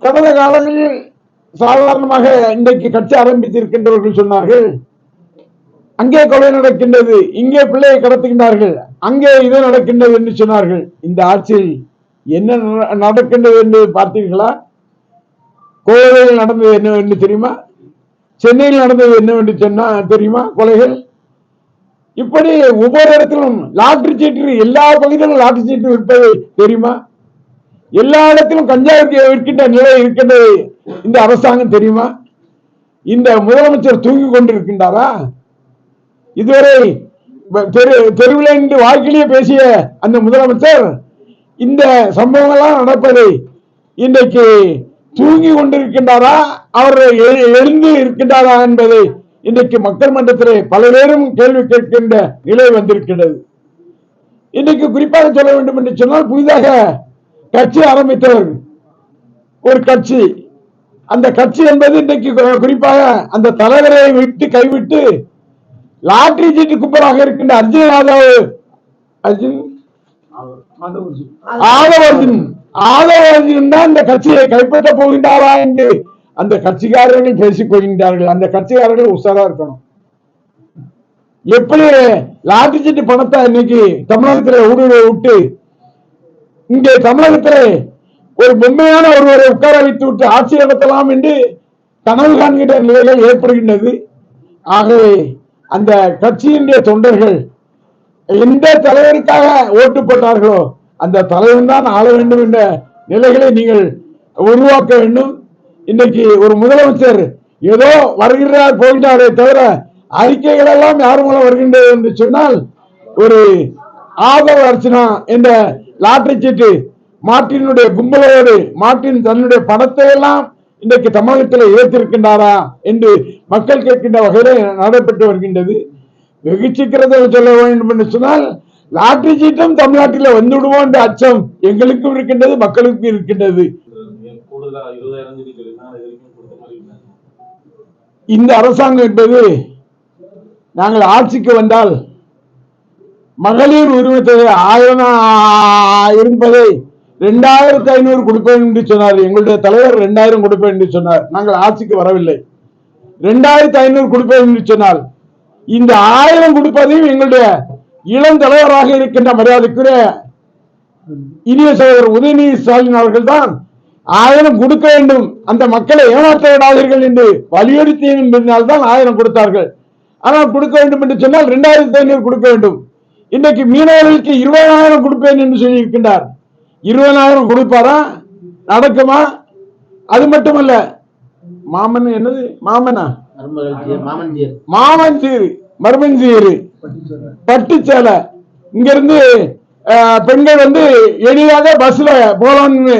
கடந்த காலங்களில் சாதாரணமாக இன்றைக்கு கட்சி ஆரம்பித்திருக்கின்றவர்கள் சொன்னார்கள், அங்கே கொலை நடக்கின்றது, இங்கே பிள்ளையை கடத்துகின்றார்கள், அங்கே இது நடக்கின்றது என்று சொன்னார்கள். இந்த ஆட்சியில் என்ன நடக்கின்றது என்று பார்த்தீர்களா? கோவையில் நடந்தது என்னவென்று தெரியுமா? சென்னையில் நடந்தது என்னவென்று சொன்னா தெரியுமா? கொலைகள். இப்படி ஒவ்வொரு இடத்திலும் லாட்டரி சீட்டு, எல்லா பகுதியிலும் லாட்டரி சீட்டு விற்பது தெரியுமா? எல்லா இடத்திலும் கஞ்சா விற்கின்ற நிலை இருக்கின்றது இந்த அரசாங்கம் தெரியுமா? இந்த முதலமைச்சர் தூங்கி கொண்டிருக்கின்றாரா? இதுவரை தெருவில் நின்று வாய்க்கிலேயே பேசிய அந்த முதலமைச்சர் இந்த சம்பவங்கள்லாம் நடப்பதை இன்றைக்கு தூங்கி கொண்டிருக்கின்றாரா, அவர் எழுந்து இருக்கின்றாரா என்பதை இன்றைக்கு மக்கள் மன்றத்திலே பல பேரும் கேள்வி கேட்கின்ற நிலை வந்திருக்கின்றது. இன்றைக்கு குறிப்பாக சொல்ல வேண்டும் என்று சொன்னால், புதிதாக கட்சி ஆரம்பித்தவர் ஒரு கட்சி, அந்த கட்சி என்பது இன்றைக்கு குறிப்பாக அந்த தலைவரை விட்டு கைவிட்டு லாட்டரி சீட்டு கும்பலாக இருக்கின்ற ஆதவர்ஜுன் தான் இந்த கட்சியை கைப்பற்ற போகின்றாரா என்று அந்த கட்சிக்காரர்கள் பேசிக் கொள்கின்றார்கள். அந்த கட்சிக்காரர்கள் உஷாரா இருக்கணும். எப்படி லாட்டரி சீட்டு பணத்தை இன்னைக்கு தமிழகத்தில் ஊடுருவ விட்டு இங்கே தமிழகத்திலே ஒரு பொம்மையான ஒருவரை உட்கார வைத்து விட்டு ஆட்சி நடத்தலாம் என்று கனவு காண்கின்ற நிலைகள் ஏற்படுகின்றது. ஆகவே அந்த கட்சியினுடைய தொண்டர்கள் எந்த தலைவருக்காக ஓட்டு போட்டார்களோ அந்த தலைவன் தான் ஆள வேண்டும் என்ற நிலைகளை நீங்கள் உருவாக்க வேண்டும். இன்னைக்கு ஒரு முதலமைச்சர் ஏதோ வருகிறார் போகிறாரே தவிர அறிக்கைகள் எல்லாம் யார் மூலம் வருகின்றது என்று சொன்னால், ஒரு ஆதவ அர்ச்சனா என்ற லாட்டரி சீட்டு மார்ட்டினுடைய கும்பலோடு மார்ட்டின் தன்னுடைய பணத்தை எல்லாம் இன்றைக்கு தமிழகத்தில் ஏற்றிருக்கின்றாரா என்று மக்கள் கேட்கின்ற வகையில் நடைபெற்று வருகின்றது. வெகு சீக்கிரத்தில் சொல்ல வேண்டும் என்று சொன்னால், லாட்டரி சீட்டும் தமிழ்நாட்டில் வந்துவிடுவோம் என்ற அச்சம் எங்களுக்கும் இருக்கின்றது, மக்களுக்கும் இருக்கின்றது. இந்த அரசாங்கம் என்பது நாங்கள் ஆட்சிக்கு வந்தால் மகளிர் உரிமை தொகை 1000 இருப்பதை 2500 கொடுப்பேன் என்று சொன்னார். எங்களுடைய தலைவர் 2000 கொடுப்பேன் என்று சொன்னார். நாங்கள் ஆட்சிக்கு வரவில்லை. 2500 கொடுப்பேன் என்று சொன்னால், இந்த 1000 கொடுப்பதையும் எங்களுடைய இளம் தலைவராக இருக்கின்ற மரியாதைக்குரிய இனிய சகோதரர் உதயநிதி ஸ்டாலின் அவர்கள் தான் 1000 கொடுக்க வேண்டும், அந்த மக்களை ஏமாற்ற விடாதீர்கள் என்று வலியுறுத்தியதால் 1000 கொடுத்தார்கள். ஆனால் கொடுக்க வேண்டும் என்று சொன்னால் 2500 கொடுக்க வேண்டும். இன்றைக்கு மீனவர்களுக்கு 20000 கொடுப்பேன் என்று சொல்லி இருக்கின்றார். 20000 கொடுப்பாரா? நடக்குமா? அது மட்டுமல்ல, மாமன் என்னது மாமனா மர்மஞ்சீரு பட்டுச்சேலை, இங்க இருந்து பெண்கள் வந்து எளிதாக பஸ்ல போலாம்னு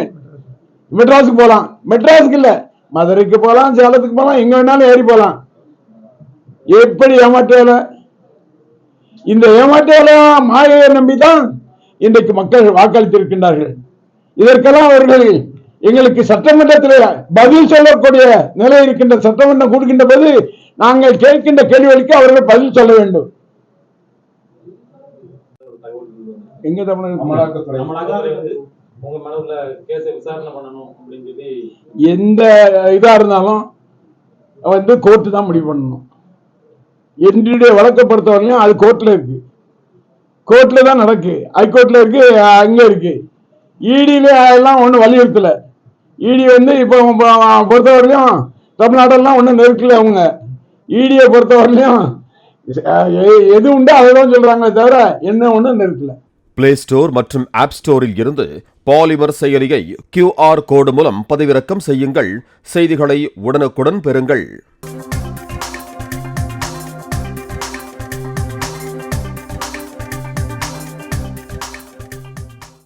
மெட்ராஸுக்கு போலாம். மெட்ராஸுக்கு இல்ல, மதுரைக்கு போலாம், சேலத்துக்கு போலாம், எங்க வேணாலும் ஏறி போலாம். எப்படி ஏமாற்ற? இந்த ஏமாற்ற மாயை நம்பிதான் இன்றைக்கு மக்கள் வாக்களித்திருக்கின்றார்கள். இதற்கெல்லாம் அவர்கள் எங்களுக்கு சட்டமன்றத்தில் பதில் சொல்லக்கூடிய நிலை இருக்கின்ற, சட்டமன்றம் கூடுகின்ற போது நாங்கள் கேட்கின்ற கேள்விகளுக்கு அவர்கள் பதில் சொல்ல வேண்டும். எங்க எந்த இதா இருந்தாலும் வந்து கோர்ட்டு தான் முடிவு பண்ணணும். என்னுடைய வழக்கை பொறுத்தவரையும் அது கோர்ட்ல இருக்கு, கோர்ட்ல தான் நடக்கு, ஹைகோர்ட்ல இருக்கு, அங்க இருக்கு. இடியில எல்லாம் ஒன்றும் வலியுறுத்தல. இடி வந்து இப்போ பொறுத்தவரையிலும் தமிழ்நாடெல்லாம் ஒன்றும் நெருக்கல. அவங்க இடியை பொறுத்தவரையிலும் எது உண்டோ அதை தான் சொல்றாங்களே தவிர என்ன ஒன்றும் நெருக்கல. பிளே ஸ்டோர் மற்றும் ஆப் ஸ்டோரில் இருந்து பாலிமர் செயலியை QR கோடு மூலம் பதிவிறக்கம் செய்யுங்கள். செய்திகளை உடனுக்குடன் பெறுங்கள்.